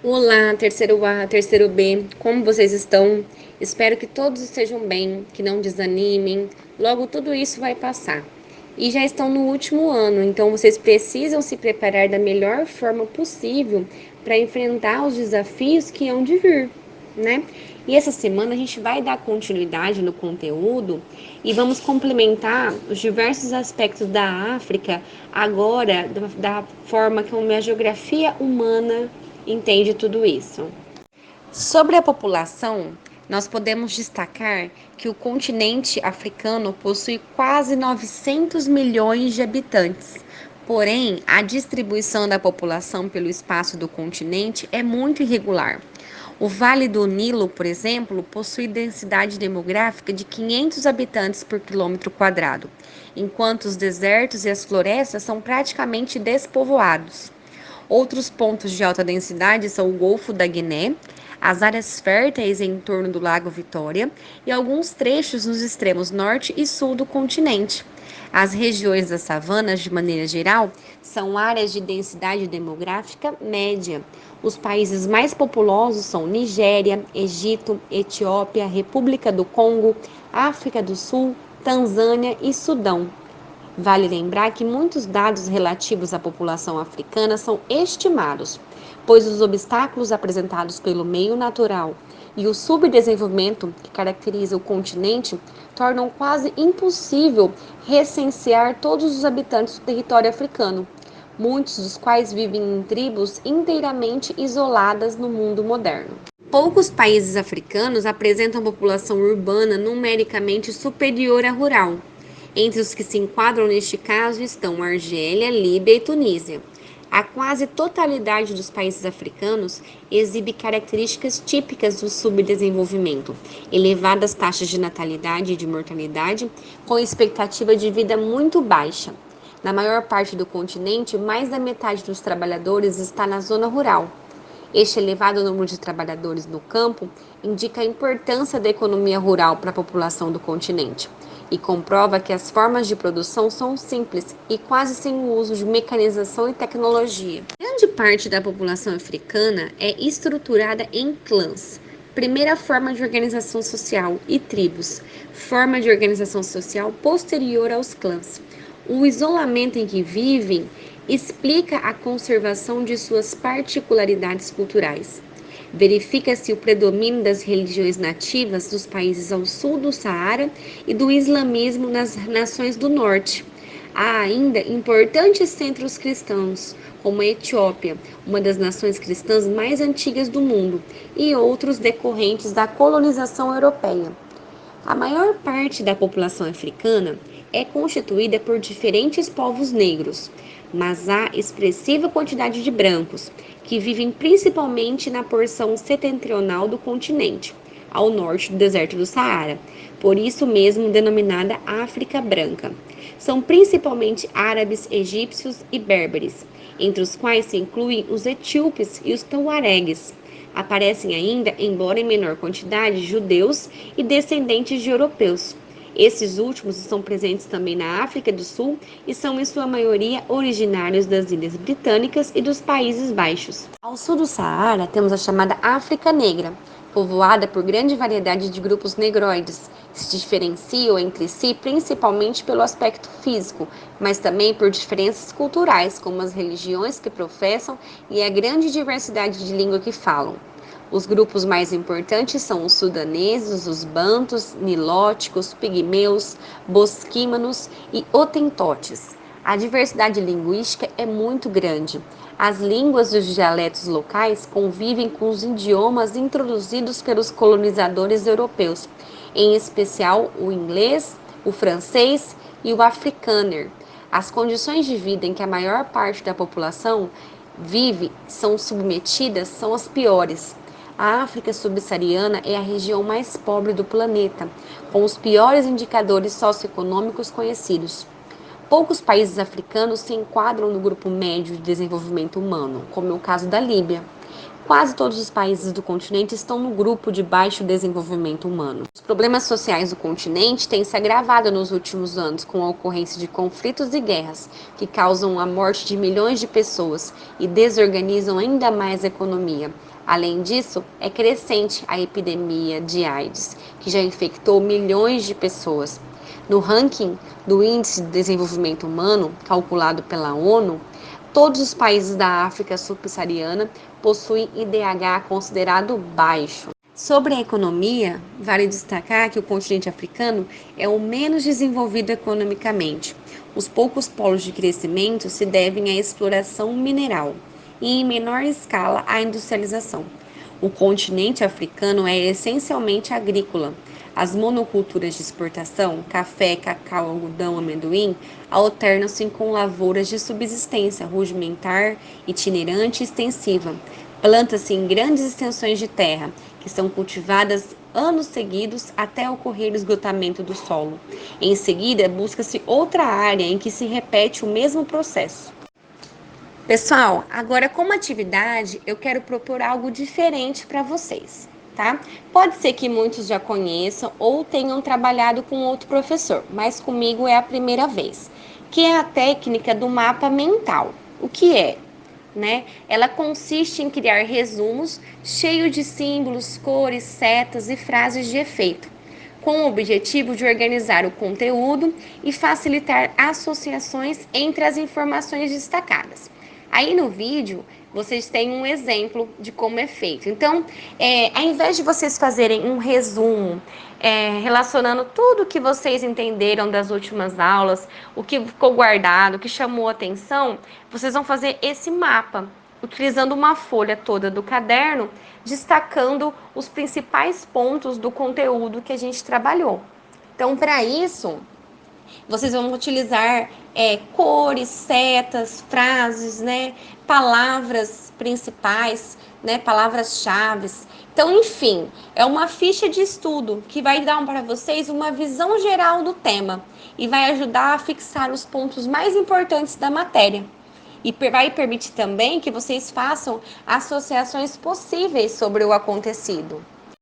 Olá, terceiro A, terceiro B, como vocês estão? Espero que todos estejam bem, que não desanimem. Logo tudo isso vai passar. E já estão no último ano, então vocês precisam se preparar da melhor forma possível para enfrentar os desafios que hão de vir, né? E essa semana a gente vai dar continuidade no conteúdo e vamos complementar os diversos aspectos da África agora da forma como a geografia humana entende tudo isso. Sobre a população, nós podemos destacar que o continente africano possui quase 900 milhões de habitantes. Porém, a distribuição da população pelo espaço do continente é muito irregular. O Vale do Nilo, por exemplo, possui densidade demográfica de 500 habitantes por quilômetro quadrado, enquanto os desertos e as florestas são praticamente despovoados. Outros pontos de alta densidade são o Golfo da Guiné, as áreas férteis em torno do Lago Vitória e alguns trechos nos extremos norte e sul do continente. As regiões das savanas, de maneira geral, são áreas de densidade demográfica média. Os países mais populosos são Nigéria, Egito, Etiópia, República do Congo, África do Sul, Tanzânia e Sudão. Vale lembrar que muitos dados relativos à população africana são estimados, pois os obstáculos apresentados pelo meio natural e o subdesenvolvimento que caracteriza o continente tornam quase impossível recensear todos os habitantes do território africano, muitos dos quais vivem em tribos inteiramente isoladas no mundo moderno. Poucos países africanos apresentam população urbana numericamente superior à rural. Entre os que se enquadram neste caso estão Argélia, Líbia e Tunísia. A quase totalidade dos países africanos exibe características típicas do subdesenvolvimento, elevadas taxas de natalidade e de mortalidade, com expectativa de vida muito baixa. Na maior parte do continente, mais da metade dos trabalhadores está na zona rural. Este elevado número de trabalhadores no campo indica a importância da economia rural para a população do continente e comprova que as formas de produção são simples e quase sem o uso de mecanização e tecnologia. Grande parte da população africana é estruturada em clãs, primeira forma de organização social, e tribos, forma de organização social posterior aos clãs. O isolamento em que vivem explica a conservação de suas particularidades culturais. Verifica-se o predomínio das religiões nativas dos países ao sul do Saara e do islamismo nas nações do norte. Há ainda importantes centros cristãos, como a Etiópia, uma das nações cristãs mais antigas do mundo, e outros decorrentes da colonização europeia. A maior parte da população africana é constituída por diferentes povos negros, mas há expressiva quantidade de brancos, que vivem principalmente na porção setentrional do continente, ao norte do deserto do Saara, por isso mesmo denominada África Branca. São principalmente árabes, egípcios e berberes, entre os quais se incluem os etíopes e os tuaregues. Aparecem ainda, embora em menor quantidade, judeus e descendentes de europeus. Esses últimos estão presentes também na África do Sul e são, em sua maioria, originários das Ilhas Britânicas e dos Países Baixos. Ao sul do Saara, temos a chamada África Negra, povoada por grande variedade de grupos negroides, que se diferenciam entre si principalmente pelo aspecto físico, mas também por diferenças culturais, como as religiões que professam e a grande diversidade de língua que falam. Os grupos mais importantes são os sudaneses, os bantus, nilóticos, pigmeus, bosquímanos e hotentotes. A diversidade linguística é muito grande. As línguas e os dialetos locais convivem com os idiomas introduzidos pelos colonizadores europeus, em especial o inglês, o francês e o afrikaner. As condições de vida em que a maior parte da população vive são submetidas são as piores. A África subsaariana é a região mais pobre do planeta, com os piores indicadores socioeconômicos conhecidos. Poucos países africanos se enquadram no grupo médio de desenvolvimento humano, como é o caso da Líbia. Quase todos os países do continente estão no grupo de baixo desenvolvimento humano. Os problemas sociais do continente têm se agravado nos últimos anos com a ocorrência de conflitos e guerras, que causam a morte de milhões de pessoas e desorganizam ainda mais a economia, Além disso, é crescente a epidemia de AIDS, que já infectou milhões de pessoas. No ranking do Índice de Desenvolvimento Humano, calculado pela ONU, todos os países da África subsaariana possuem IDH considerado baixo. Sobre a economia, vale destacar que o continente africano é o menos desenvolvido economicamente. Os poucos polos de crescimento se devem à exploração mineral e, em menor escala, à industrialização. O continente africano é essencialmente agrícola. As monoculturas de exportação, café, cacau, algodão, amendoim, alternam-se com lavouras de subsistência rudimentar, itinerante e extensiva. Planta-se em grandes extensões de terra, que são cultivadas anos seguidos até ocorrer o esgotamento do solo. Em seguida, busca-se outra área em que se repete o mesmo processo. Pessoal, agora como atividade, eu quero propor algo diferente para vocês, tá? Pode ser que muitos já conheçam ou tenham trabalhado com outro professor, mas comigo é a primeira vez, que é a técnica do mapa mental. O que é? Ela consiste em criar resumos cheios de símbolos, cores, setas e frases de efeito, com o objetivo de organizar o conteúdo e facilitar associações entre as informações destacadas. Aí no vídeo, vocês têm um exemplo de como é feito. Então, ao invés de vocês fazerem um resumo, relacionando tudo que vocês entenderam das últimas aulas, o que ficou guardado, o que chamou atenção, vocês vão fazer esse mapa, utilizando uma folha toda do caderno, destacando os principais pontos do conteúdo que a gente trabalhou. Então, para isso, vocês vão utilizar cores, setas, frases, palavras principais, palavras-chave. Então, enfim, é uma ficha de estudo que vai dar para vocês uma visão geral do tema e vai ajudar a fixar os pontos mais importantes da matéria. E vai permitir também que vocês façam associações possíveis sobre o acontecido.